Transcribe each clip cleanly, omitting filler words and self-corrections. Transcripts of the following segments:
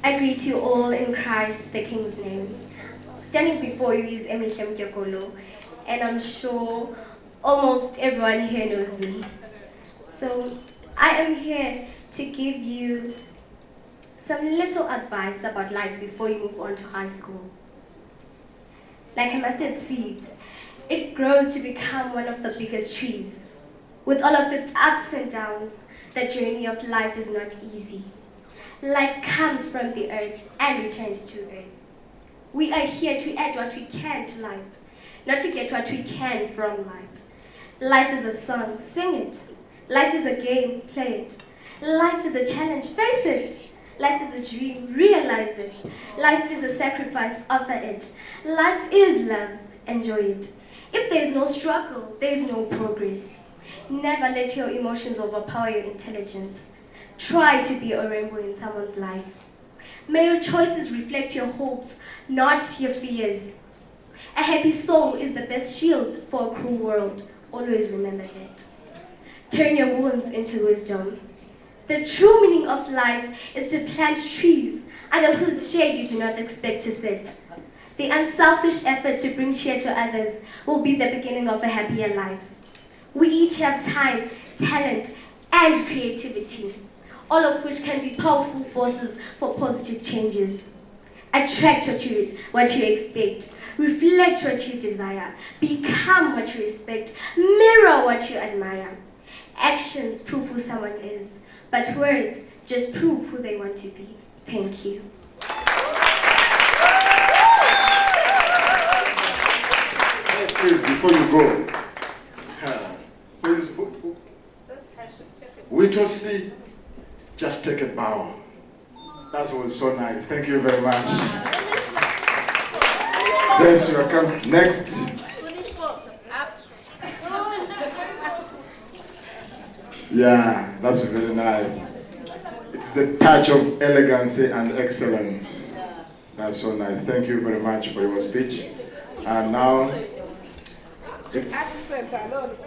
I greet you all in Christ the King's name. Standing before you is Emihle Mdyokolo, and I'm sure almost everyone here knows me. So I am here to give you some little advice about life before you move on to high school. Like a mustard seed, it grows to become one of the biggest trees. With all of its ups and downs, the journey of life is not easy. Life comes from the earth and returns to earth. We are here to add what we can to life, not to get what we can from life. Life is a song, sing it. Life is a game, play it. Life is a challenge, face it. Life is a dream, realize it. Life is a sacrifice, offer it. Life is love, enjoy it. If there is no struggle, there is no progress. Never let your emotions overpower your intelligence. Try to be a rainbow in someone's life. May your choices reflect your hopes, not your fears. A happy soul is the best shield for a cruel world. Always remember that. Turn your wounds into wisdom. The true meaning of life is to plant trees under whose shade you do not expect to sit. The unselfish effort to bring cheer to others will be the beginning of a happier life. We each have time, talent, and creativity, all of which can be powerful forces for positive changes. Attract what you expect, reflect what you desire, become what you respect, mirror what you admire. Actions prove who someone is, but words just prove who they want to be. Thank you. Please, before you go, please, we just see, just take a bow. That was so nice. Thank you very much. Yes, you are coming. Next. Yeah, that's very nice. It's a touch of elegancy and excellence. That's so nice. Thank you very much for your speech. And now, it's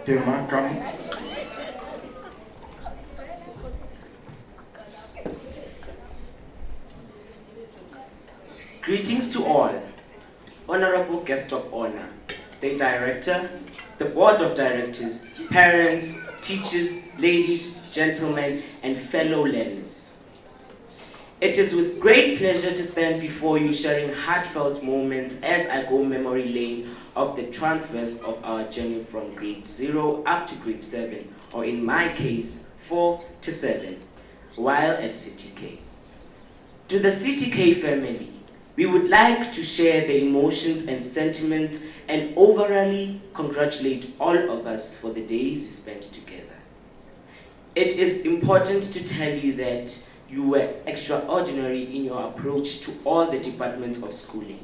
Tema, come. Greetings to all, honorable guest of honor, the director, the board of directors, parents, teachers, ladies, gentlemen, and fellow learners. It is with great pleasure to stand before you sharing heartfelt moments as I go memory lane of the transverse of our journey from grade 0 up to grade 7, or in my case, 4 to 7, while at CTK. To the CTK family, we would like to share the emotions and sentiments and overally congratulate all of us for the days we spent together. It is important to tell you that you were extraordinary in your approach to all the departments of schooling.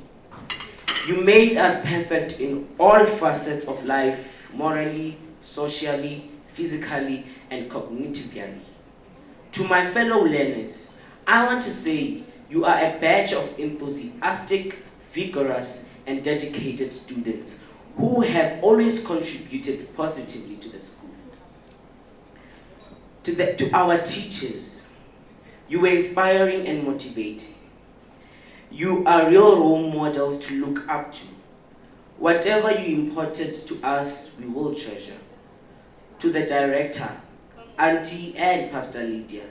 You made us perfect in all facets of life, morally, socially, physically, and cognitively. To my fellow learners, I want to say you are a batch of enthusiastic, vigorous, and dedicated students who have always contributed positively to the school. To our teachers, you were inspiring and motivating. You are real role models to look up to. Whatever you imparted to us, we will treasure. To the director, Auntie and Pastor Lydia,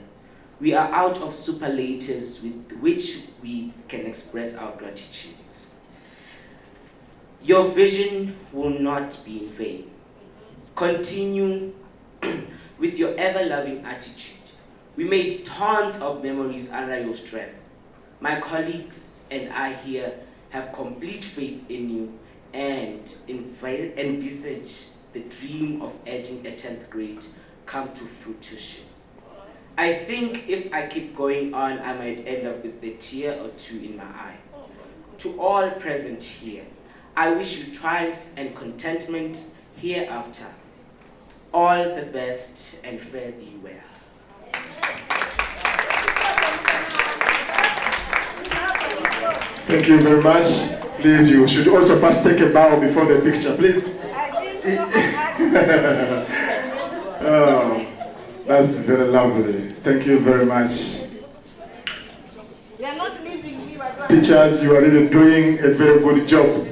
we are out of superlatives with which we can express our gratitude. Your vision will not be in vain. Continue with your ever-loving attitude. We made tons of memories under your strength. My colleagues and I here have complete faith in you and envisage the dream of adding a 10th grade come to fruition. I think if I keep going on, I might end up with a tear or two in my eye. To all present here, I wish you triumphs and contentment hereafter. All the best and fare thee well. Thank you very much. Please, you should also first take a bow before the picture, please. Oh, that's very lovely. Thank you very much. We are not teachers, you are really doing a very good job.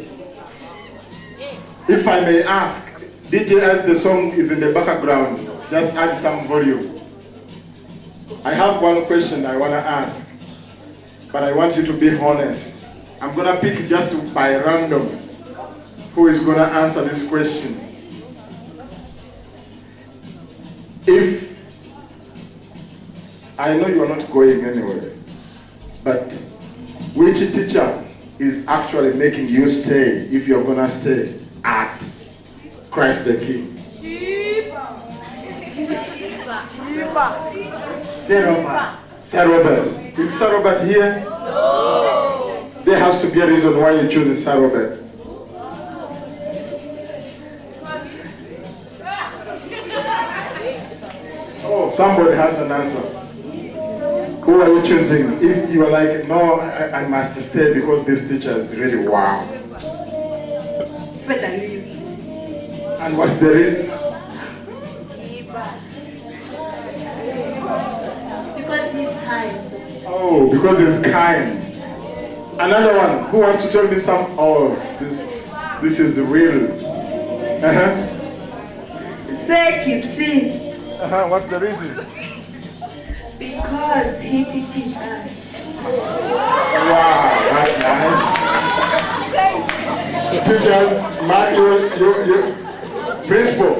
If I may ask, DJ, as the song is in the background, just add some volume. I have one question I want to ask, but I want you to be honest. I'm going to pick just by random who is going to answer this question. If I know you are not going anywhere, but which teacher is actually making you stay if you're going to stay at Christ the King? Sir Robert. Is Sir Robert here? No. There has to be a reason why you choose Sir Robert. Oh, somebody has an answer. Who are you choosing? If you are like, no, I must stay because this teacher is really wow. And what's the reason? Because he's kind. Oh, because he's kind. Another one. Who wants to tell me some? Oh, this is real. What's the reason? Because he teaches us. Wow, that's nice. Teachers, you principal,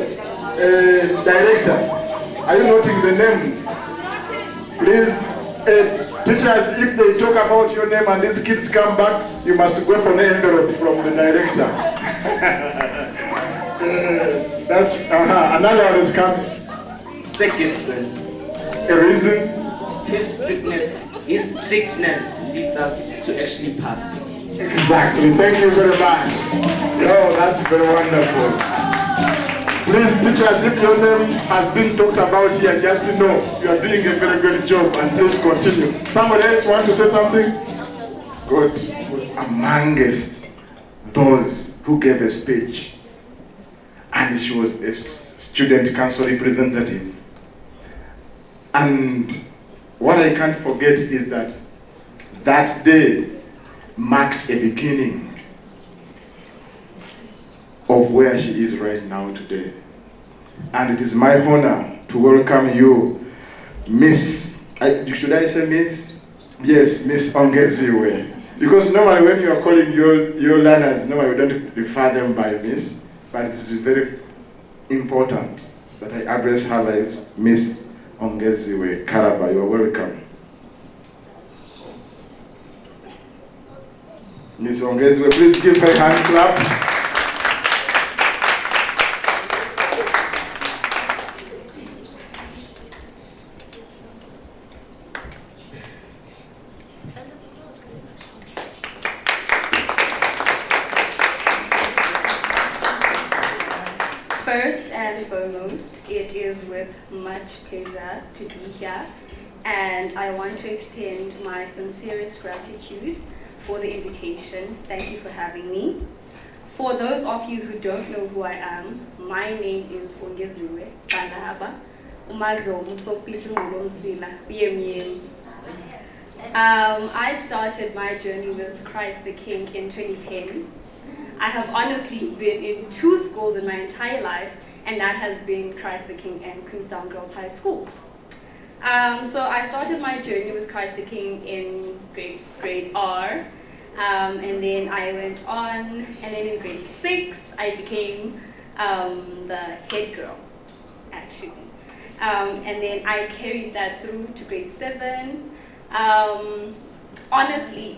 director, are you noting the names? Please, teachers, if they talk about your name and these kids come back, you must go for an envelope from the director. That's another one is coming. Sir Gibson. A reason? His strictness leads us to actually pass. Exactly. Thank you very much. Oh, that's very wonderful. Please, teachers, if your name has been talked about here, just to know you are doing a very good job, and please continue. Somebody else want to say something? God was amongst those who gave a speech, and she was a student council representative. And what I can't forget is that that day marked a beginning of where she is right now today. And it is my honor to welcome you, Miss, should I say Miss? Yes, Miss Ongeziwe. Because normally when you are calling your learners, normally we don't refer them by Miss, but it is very important that I address her as Miss Ongeziwe Karaba. You are welcome. Miss Ongeziwe, please give her a hand clap. First and foremost, it is with much pleasure to be here, and I want to extend my sincerest gratitude for the invitation. Thank you for having me. For those of you who don't know who I am, my name is Ongeziwe Karaba. I started my journey with Christ the King in 2010. I have honestly been in 2 schools in my entire life, and that has been Christ the King and Queenstown Girls High School. So I started my journey with Christ the King in grade R, and then I went on, and then in grade 6, I became the head girl, actually. And then I carried that through to grade 7. Honestly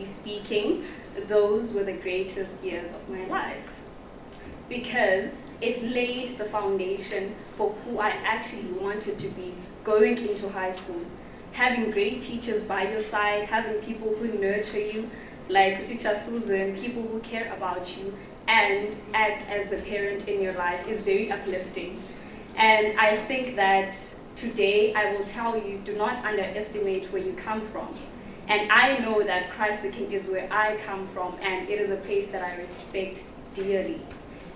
speaking, those were the greatest years of my life, because it laid the foundation for who I actually wanted to be going into high school. Having great teachers by your side, having people who nurture you, like Teacher Susan, people who care about you and act as the parent in your life is very uplifting. And I think that today I will tell you, do not underestimate where you come from. And I know that Christ the King is where I come from, and it is a place that I respect dearly.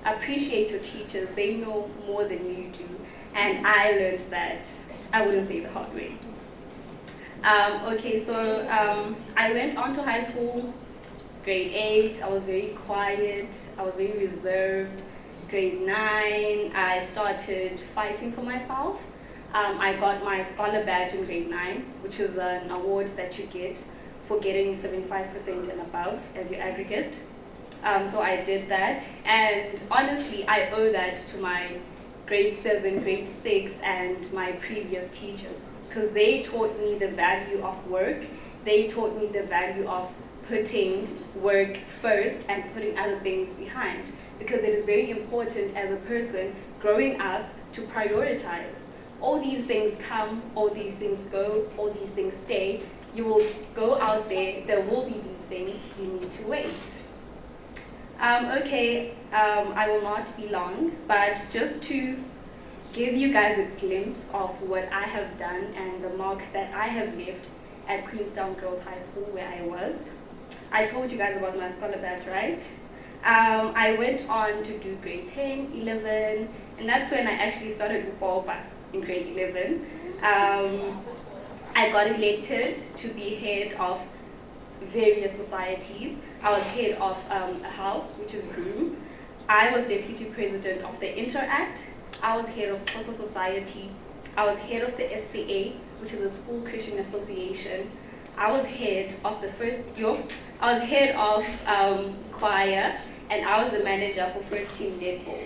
Appreciate your teachers, they know more than you do. And I learned that, I wouldn't say the hard way. Okay, so I went on to high school, grade 8, I was very quiet, I was very reserved. Grade 9, I started fighting for myself. I got my scholar badge in grade 9, which is an award that you get for getting 75% and above as your aggregate. So I did that, and honestly, I owe that to my grade 7, grade 6, and my previous teachers, because they taught me the value of work. They taught me the value of putting work first and putting other things behind, because it is very important as a person growing up to prioritize. All these things come, all these things go, all these things stay. You will go out there will be these things, you need to wait. I will not be long, but just to give you guys a glimpse of what I have done and the mark that I have left at Queenstown Girls High School where I was. I told you guys about my scholar badge, right? I went on to do grade 10, 11, and that's when I actually started Upoba in grade 11. I got elected to be head of various societies. I was head of a house, which is GROOM. I was deputy president of the Interact. I was head of Xhosa Society. I was head of the SCA, which is a school Christian association. I was head of choir, and I was the manager for first team netball.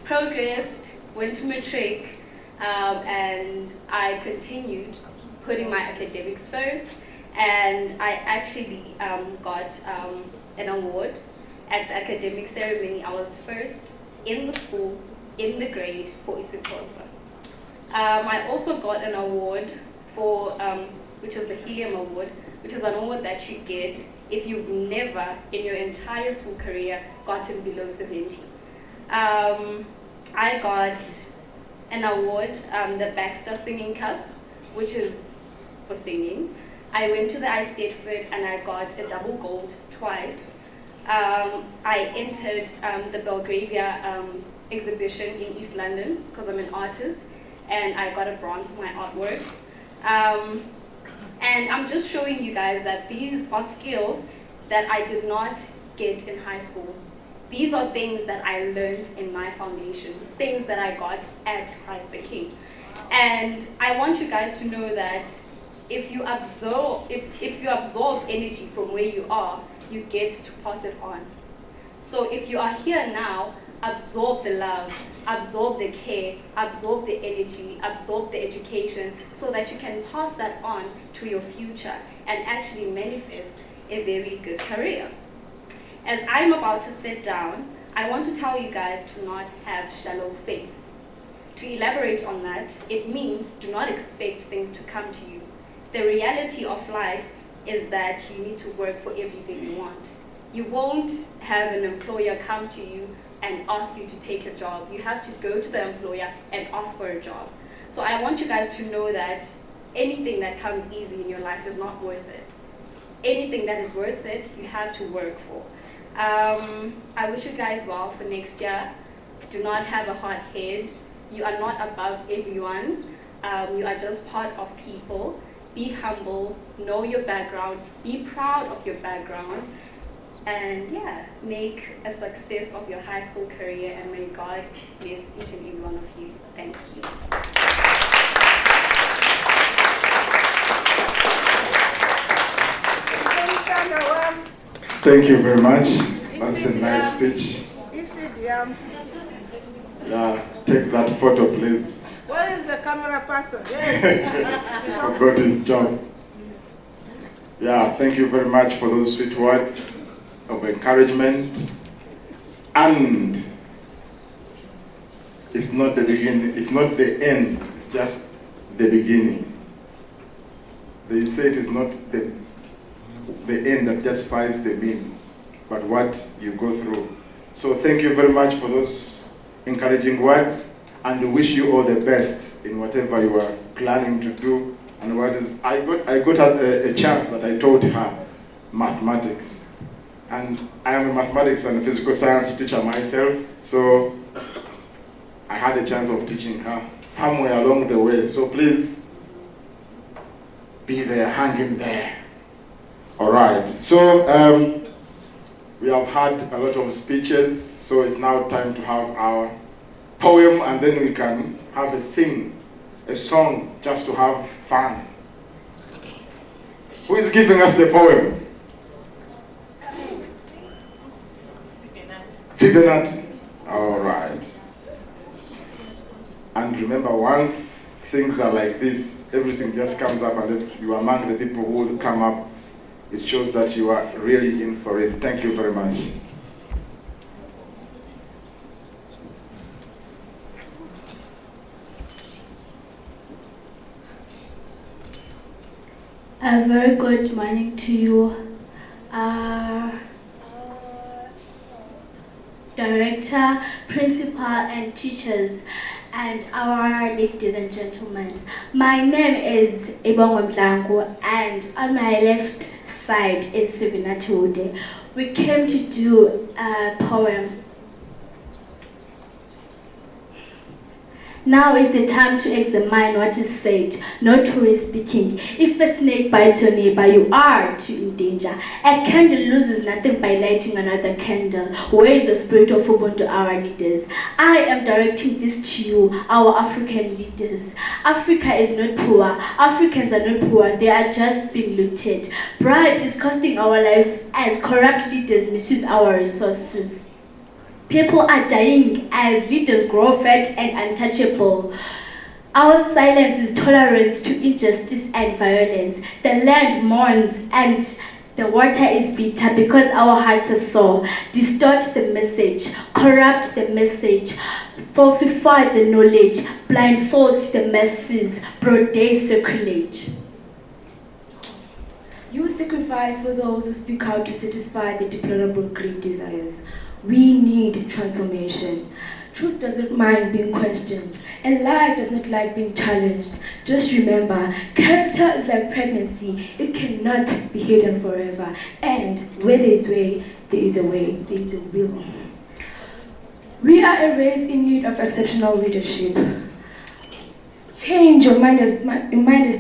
Progressed, went to matric, and I continued putting my academics first, and I actually got an award at the academic ceremony. I was first in the school, in the grade for isiXhosa. I also got an award for, which is the Helium Award, which is an award that you get if you've never in your entire school career gotten below 70. I got an award, the Baxter Singing Cup, which is for singing. I went to the Ice Skate and I got a double gold twice. I entered the Belgravia exhibition in East London because I'm an artist, and I got a bronze for my artwork. And I'm just showing you guys that these are skills that I did not get in high school. These are things that I learned in my foundation, things that I got at Christ the King. And I want you guys to know that if you absorb energy from where you are, you get to pass it on. So if you are here now, absorb the love, absorb the care, absorb the energy, absorb the education, so that you can pass that on to your future and actually manifest a very good career. As I'm about to sit down, I want to tell you guys to not have shallow faith. To elaborate on that, it means do not expect things to come to you. The reality of life is that you need to work for everything you want. You won't have an employer come to you and ask you to take a job. You have to go to the employer and ask for a job. So I want you guys to know that anything that comes easy in your life is not worth it. Anything that is worth it, you have to work for. I wish you guys well for next year. Do not have a hard head. You are not above everyone. You are just part of people. Be humble, know your background, be proud of your background, and yeah, make a success of your high school career, and may God bless each and every one of you. Thank you. Thank you very much. That's a nice speech. Yeah, take that photo, please. Where is the camera person? Forgot his job. Yeah, thank you very much for those sweet words of encouragement. And it's not the beginning, it's not the end, it's just the beginning. They say it is not the end that justifies the means, but what you go through. So thank you very much for those encouraging words. And we wish you all the best in whatever you are planning to do. And what is, I got a chance that I taught her mathematics. And I am a mathematics and physical science teacher myself, so I had a chance of teaching her somewhere along the way. So please, be there, hanging there. All right. So we have had a lot of speeches, so it's now time to have our poem, and then we can have a song, just to have fun. Who is giving us the poem? Sibenat. All right. And remember, once things are like this, everything just comes up, and then you are among the people who will come up. It shows that you are really in for it. Thank you very much. A very good morning to you, director, principal, and teachers, and our ladies and gentlemen. My name is Ibongo Mdlangu, and on my left side is Sibenat Ude. We came to do a poem. Now is the time to examine what is said, not who is speaking. If a snake bites your neighbor, you are too in danger. A candle loses nothing by lighting another candle. Where is the spirit of Ubuntu, our leaders? I am directing this to you, our African leaders. Africa is not poor. Africans are not poor. They are just being looted. Bribe is costing our lives as corrupt leaders misuse our resources. People are dying as leaders grow fat and untouchable. Our silence is tolerance to injustice and violence. The land mourns and the water is bitter because our hearts are sore. Distort the message, corrupt the message, falsify the knowledge, blindfold the masses, broad day sacrilege. You sacrifice for those who speak out to satisfy the deplorable greed desires. We need transformation. Truth doesn't mind being questioned, and life does not like being challenged. Just remember, character is like pregnancy. It cannot be hidden forever. And where there is way, there is a way, there is a will. We are a race in need of exceptional leadership. Change your mindless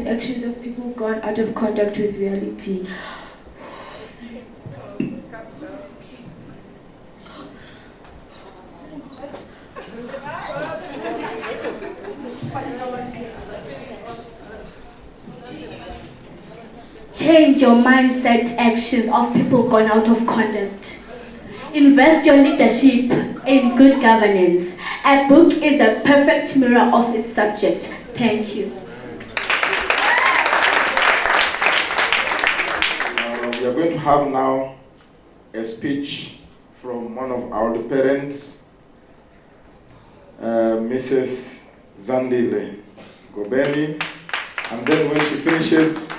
actions of people gone out of contact with reality. Change your mindset actions of people gone out of conduct. Invest your leadership in good governance. A book is a perfect mirror of its subject. Thank you. We are going to have now a speech from one of our parents, Mrs. Zandile Gobeni, and then when she finishes,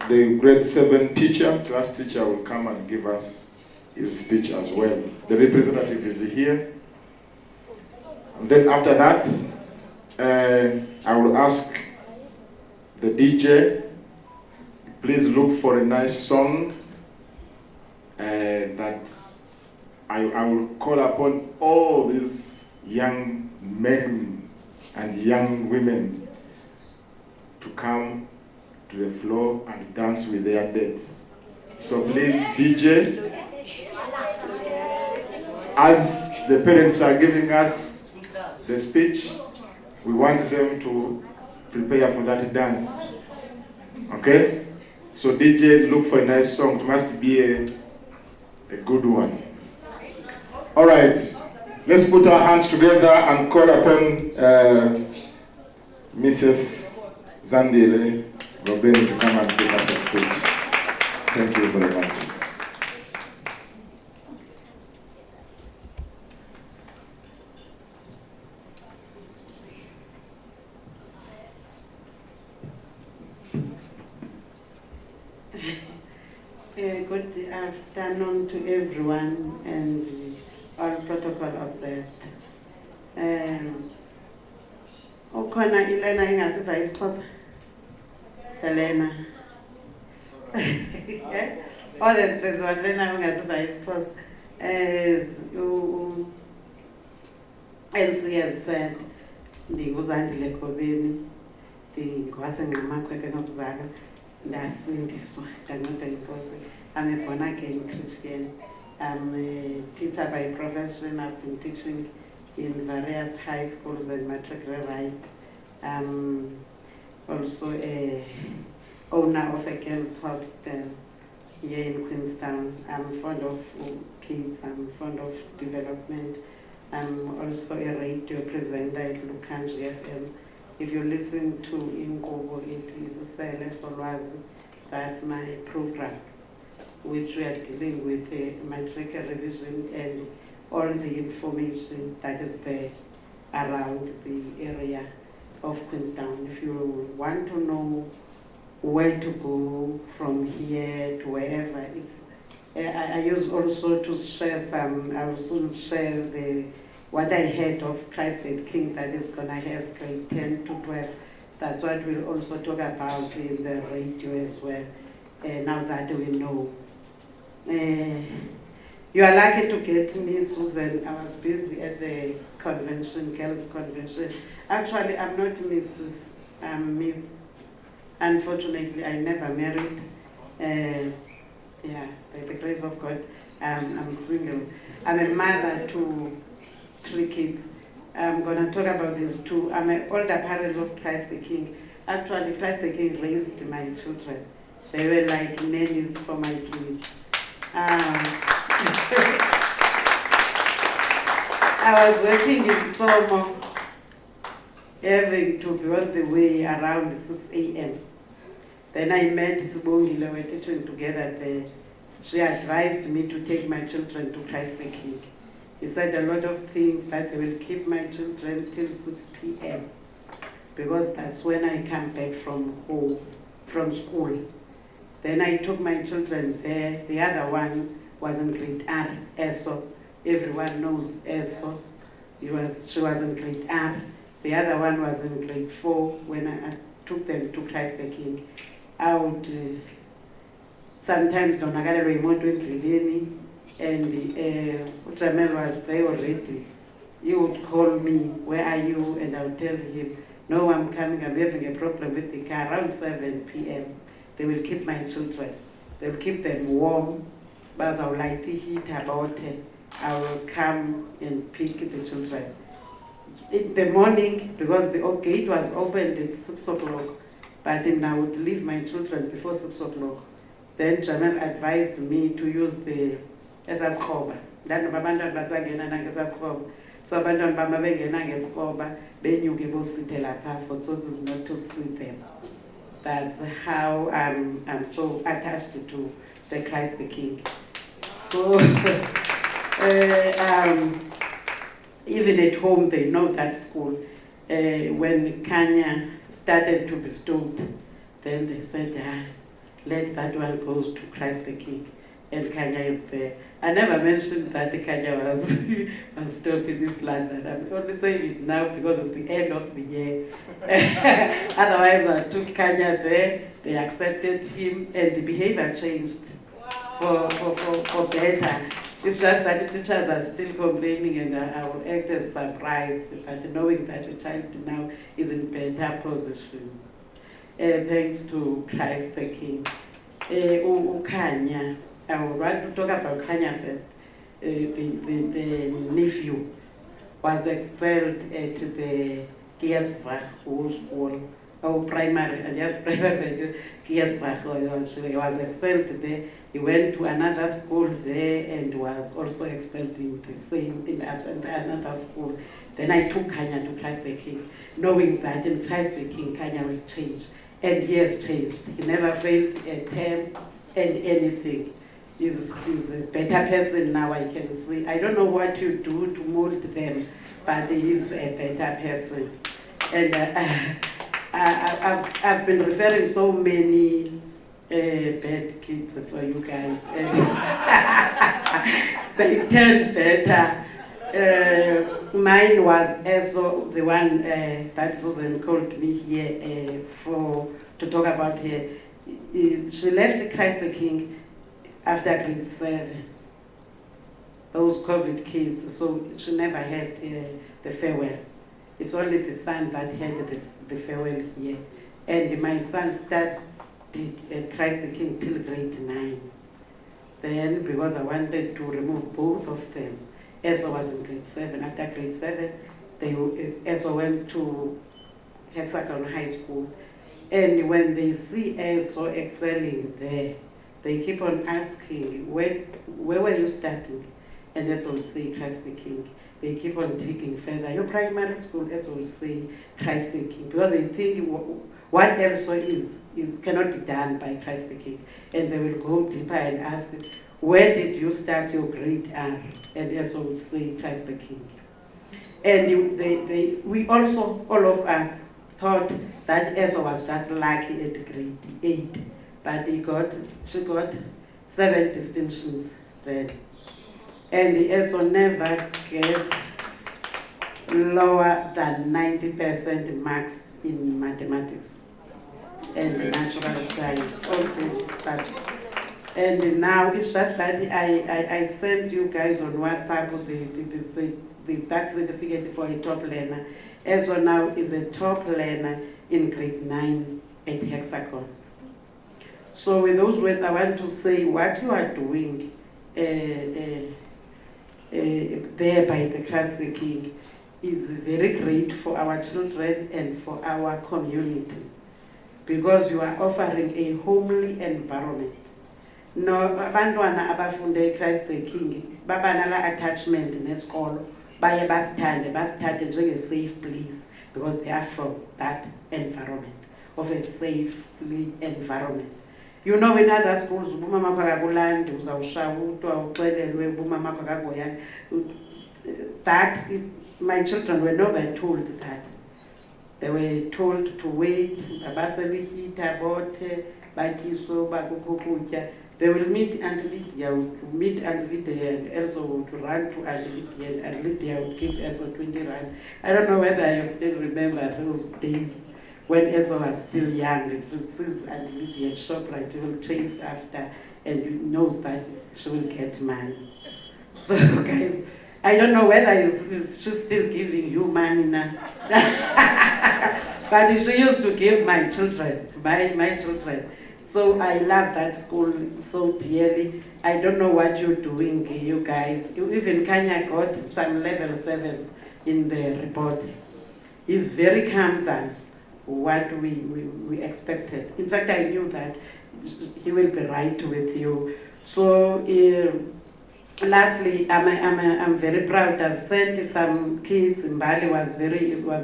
the grade 7 class teacher will come and give us his speech as well. The representative is here. And then after that, I will ask the DJ, please look for a nice song that I will call upon all these young men and young women to come to the floor and dance with their dates. So please, DJ, as the parents are giving us the speech, we want them to prepare for that dance. Okay? So DJ, look for a nice song. It must be a good one. All right. Let's put our hands together and call upon Mrs. Zandile Gobeni to come and give us a speech. Thank you very much. Good afternoon to everyone and all protocol observed. Ukhona Elena ingasiva isixhosa. Elena. Oh, there's one Elena ingasiva isixhosa. As MC has said, ndinguzandile Gobeni. ndingwasengqamakhweke ngokuzalwa ndasindiswa ndancedwa yinkosi. I'm a born again Christian. I'm a teacher by profession. I've been teaching in various high schools and matriculate. I'm also a owner of a girls' hostel here in Queenstown. I'm fond of kids. I'm fond of development. I'm also a radio presenter at Lukanji FM. If you listen to Inkobo, it is Sele Solwazi. That's my program, which we are dealing with matric revision and all the information that is there around the area of Queenstown. If you want to know where to go from here to wherever, I use also to share some, I will soon share what I heard of Christ the King that is going to have grade 10 to 12. That's what we'll also talk about in the radio as well, now that we know. You are lucky to get me, Susan. I was busy at the convention, girls' convention. Actually, I'm not Mrs. I'm Miss. Unfortunately, I never married. Yeah, by the grace of God, I'm single. I'm a mother to 3 kids. I'm going to talk about these 2. I'm an older parent of Christ the King. Actually, Christ the King raised my children. They were like nannies for my kids. I was working in Tomo, having to be all the way around 6 a.m. Then I met Sibongi, we were teaching together there. She advised me to take my children to Christ the King. He said a lot of things that they will keep my children till 6 p.m. because that's when I come back from home, from school. Then I took my children there. The other one was in grade R, ESO. Everyone knows ESO. She was in grade R. The other one was in grade 4 when I took them to Christ the King. I would sometimes donakala remote endleleni, and Jamel was there already. He would call me, where are you? And I would tell him, no, I'm coming, I'm having a problem with the car. Around 7 p.m. They will keep my children. They will keep them warm, but I would like to heat about it. I will come and pick the children. In the morning, because the gate was opened at 6 o'clock, but then I would leave my children before 6 o'clock. Then Jamel advised me to use the esaskoba. Then babantwana basangena nangesaskoba. So abantwana bama bengena ngeskoba benyuke bosithe lapha for tsotsi not to see them. That's how I'm so attached to the Christ the King. So even at home they know that school. When Kanya started to be stopped, then they said, let that one go to Christ the King. And Kanya is there. I never mentioned that Kanya was stopped in this land. I'm only saying it now because it's the end of the year. Otherwise, I took Kanya there, they accepted him, and the behavior changed for better. It's just that the teachers are still complaining, and I will act as surprised, but knowing that the child now is in better position. Thanks to Christ the King. Kanya, I would like to talk about Kanya first. The nephew was expelled at the Giersbach school, primary, and yes, primary, Giersbach, he was expelled there. He went to another school there and was also expelled in the same, in another school. Then I took Kanya to Christ the King, knowing that in Christ the King, Kanya will change. And he has changed. He never failed a term and anything. He's a better person now, I can see. I don't know what you do to mold them, but he's a better person. And I've been referring so many bad kids for you guys. They turned better. Mine was also the one that Susan called me here to talk about here. She left Christ the King after grade 7. Those COVID kids, so she never had the farewell. It's only the son that had the farewell here. and my son studied at Christ the King till grade 9. Then, because I wanted to remove both of them, Eso was in grade 7. After grade 7, Eso went to Hexagon High School. And when they see Eso excelling there, they keep on asking, where were you studying? And Eso will say, Christ the King. They keep on digging further. Your primary school, Eso will say, Christ the King. Because they think what Eso is cannot be done by Christ the King. And they will go deeper and ask, where did you start your grade R? And Eso will say, Christ the King. And we also, all of us, thought that Eso was just lucky at grade 8. But she got 7 distinctions then. And Eso never get lower than 90% marks in mathematics and natural science, all those subjects. And now it's just that I sent you guys on WhatsApp that certificate for a top learner. Eso now is a top learner in grade 9 at Hexagon. So with those words, I want to say what you are doing there by the Christ the King is very great for our children and for our community, because you are offering a homely environment. No, abantwana abafunde Christ the King babanala attachment nesikolo baye basithathe njenge safe place, because they are from that environment of a safe environment. You know, in other schools, umama kwakakulandi uzawushawutwa uxelelwe umama kwakagoya. That my children were never told that. They were told to wait. Babaselihita bote bakiso bakukukutya. They will meet Aunt Lydia, and Elso would run to Aunt Lydia, and Aunt Lydia would give Elso 20 rand. I don't know whether you still remember those days when Elso was still young. Since Aunt Lydia at ShopRite, will chase after, and you knows that she will get money. So guys, I don't know whether she's still giving you money now. But she used to give my children, my children. So I love that school so dearly. I don't know what you're doing, you guys. Even Kanya got some level 7s in the report. He's very calm than what we expected. In fact, I knew that he will be right with you. So lastly, I'm very proud. I've sent some kids. Mbali was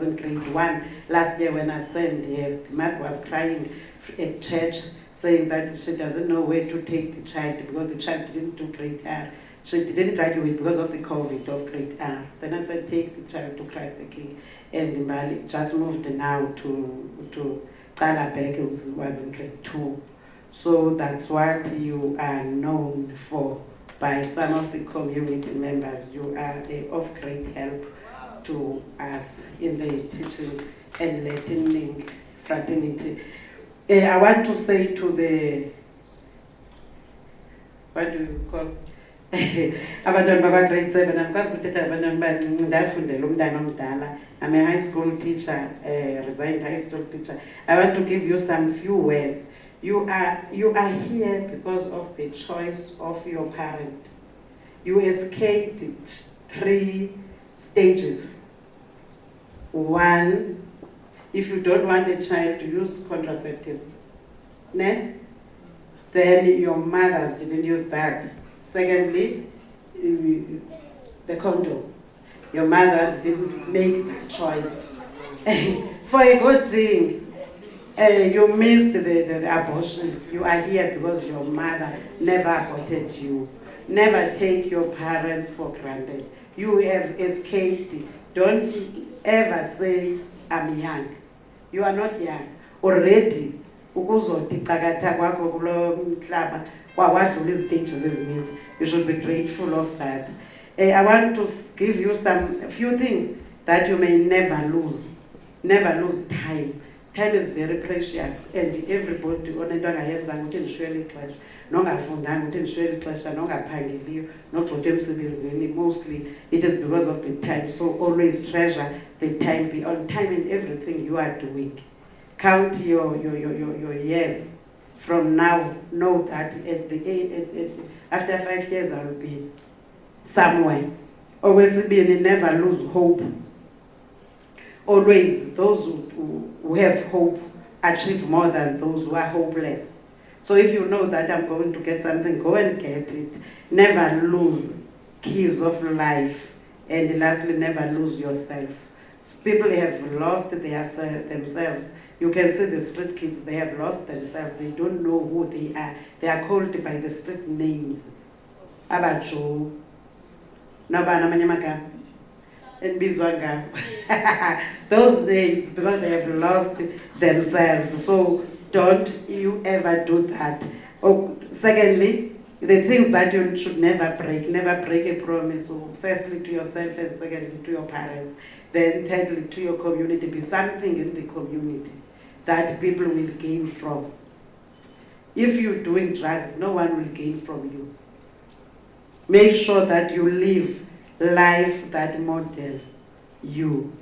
in grade 1 last year when I sent her. Matt was crying at church, saying that she doesn't know where to take the child because the child didn't do grade R. She didn't graduate because of the COVID of grade R. Then I said, take the child to Christ the King. And Mbali just moved now to Kalabek, who was in grade 2. So that's what you are known for by some of the community members. You are of great help to us in the teaching and learning fraternity. I want to say to the, what do you call? Abantwana bakwa grade 7, andikwazi ukuthetha abantwana ndafundela umntana omdala. I'm a high school teacher, resigned high school teacher. I want to give you some few words. You are here because of the choice of your parent. You escaped 3 stages. 1, if you don't want a child to use contraceptives, then your mothers didn't use that. Secondly, the condom. Your mother didn't make that choice. For a good thing, you missed the abortion. You are here because your mother never aborted you. Never take your parents for granted. You have escaped. Don't ever say, I'm young. You are not young. Already, you should be grateful of that. I want to give you a few things that you may never lose. Never lose time. Time is very precious, and everybody mostly it is because of the time. So always treasure the time, be on time in everything you are doing. count your years from now. Know that after 5 years I will be somewhere. Always be never lose hope. Always those who have hope achieve more than those who are hopeless. So if you know that I'm going to get something, go and get it. Never lose keys of life. And lastly, never lose yourself. People have lost themselves. You can see the street kids, they have lost themselves. They don't know who they are. They are called by the street names. Abajo. Nabana Manyamaka. And Bizwanga. Those names, because they have lost themselves. So don't you ever do that. Oh, secondly, the things that you should never break a promise. So firstly to yourself, and secondly to your parents. Then thirdly to your community. Be something in the community that people will gain from. If you're doing drugs, no one will gain from you. Make sure that you live life that model you.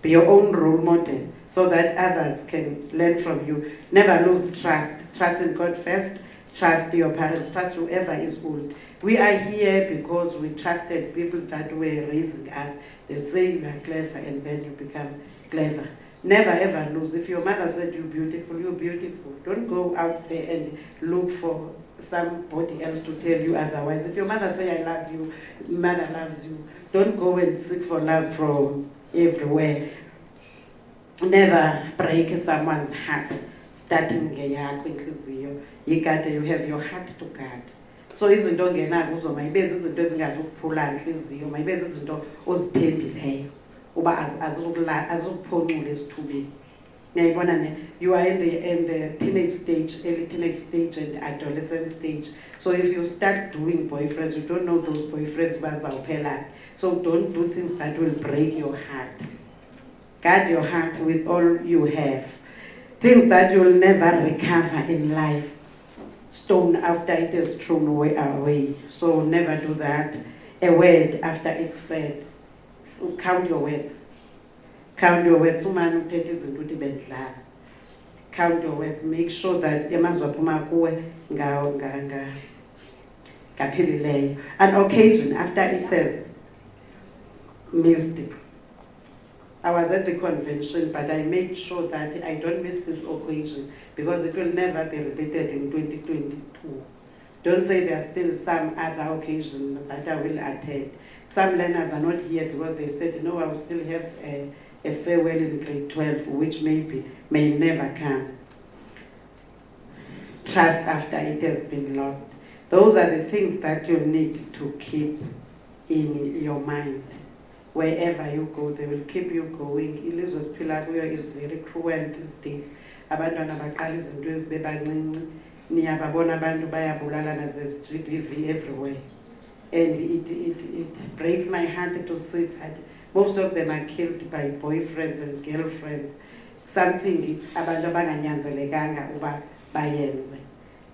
Be your own role model so that others can learn from you. Never lose trust. Trust in God first. Trust your parents. Trust whoever is old. We are here because we trusted people that were raising us. They say you are clever and then you become clever. Never ever lose. If your mother said you're beautiful, you're beautiful. Don't go out there and look for somebody else to tell you otherwise. If your mother say I love you, mother loves you. Don't go and seek for love from everywhere. Never break someone's heart. Starting ngeyakho inhliziyo. Yikade you have your heart to guard. So izinto ongenako kuzo mayibezi izinto ezingazukuphula inhliziyo, mayibezi izinto ozithembileyo uba azukuphoncula esithubeni. Ngiyayibona ne, you are in the teenage stage, early teenage stage and adolescent stage. So if you start doing boyfriends, you don't know those boyfriends bazawuphela. So don't do things that will break your heart. Guard your heart with all you have. Things that you will never recover in life. Stone after it is thrown away. So never do that. A word after it's said. So count your words. Count your words. Count your words. Make sure that an occasion after it says missed. I was at the convention, but I made sure that I don't miss this occasion because it will never be repeated in 2022. Don't say there are still some other occasions that I will attend. Some learners are not here because they said, no, I will still have a farewell in grade 12, which may never come. Trust after it has been lost. Those are the things that you need to keep in your mind. Wherever you go, they will keep you going. Ilizwe siphila kuyo is very cruel these days. Abantwana baqala izinto bebancinci. Niyababona abantu bayabulalana, there's GBV everywhere. And it breaks my heart to see that most of them are killed by boyfriends and girlfriends. Something abantu abanganyanzelekanga uba bayenze.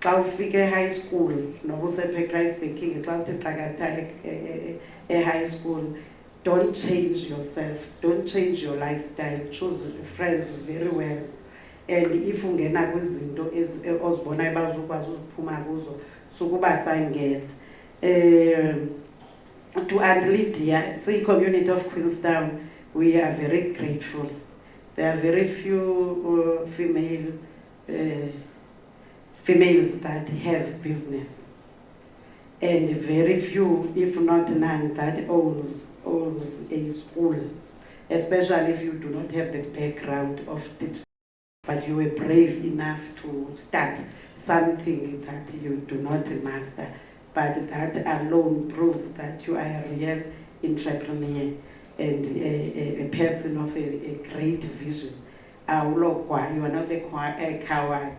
Xa ufike high school, noba usephe Christ the King, xa uthi xakatha high school, don't change yourself. Don't change your lifestyle. Choose friends very well. And if ungena kwizinto ozibona bazukwazi ukuphuma kuzo, sukuba sangena. To Aunt Lydia, it's a community of Queenstown, we are very grateful. There are very few females that have business. And very few, if not none, that owns a school, especially if you do not have the background of teaching, but you were brave enough to start something that you do not master. But that alone proves that you are a real entrepreneur and a person of a great vision. You are not a coward.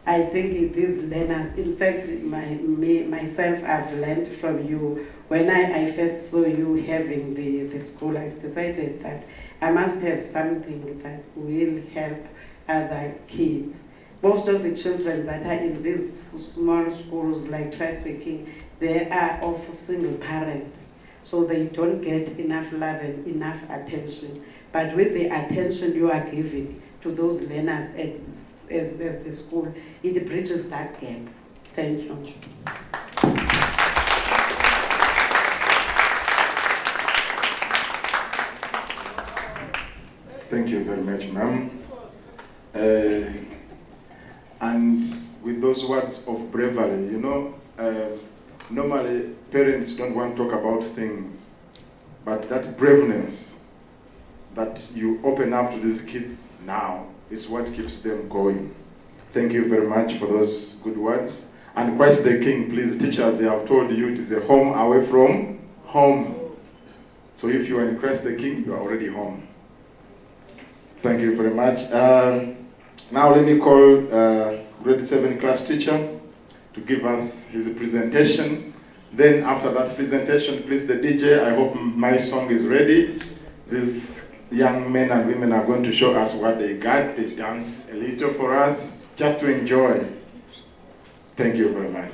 I think these learners, in fact, myself, I've learned from you. When I first saw you having the school, I decided that I must have something that will help other kids. Most of the children that are in these small schools like Christ the King, they are of single parent. So they don't get enough love and enough attention. But but with the attention you are giving to those learners at the school, it bridges that gap. Thank you. Thank you very much, ma'am. And with those words of bravery, you know, normally parents don't want to talk about things, but that braveness that you open up to these kids now is what keeps them going. Thank you very much for those good words. And Christ the King, please, teachers, they have told you it is a home away from home. So if you are in Christ the King, you are already home. Thank you very much. Now let me call grade 7 class teacher to give us his presentation. Then after that presentation, please the DJ, I hope my song is ready. These young men and women are going to show us what they got. They dance a little for us, just to enjoy. Thank you very much.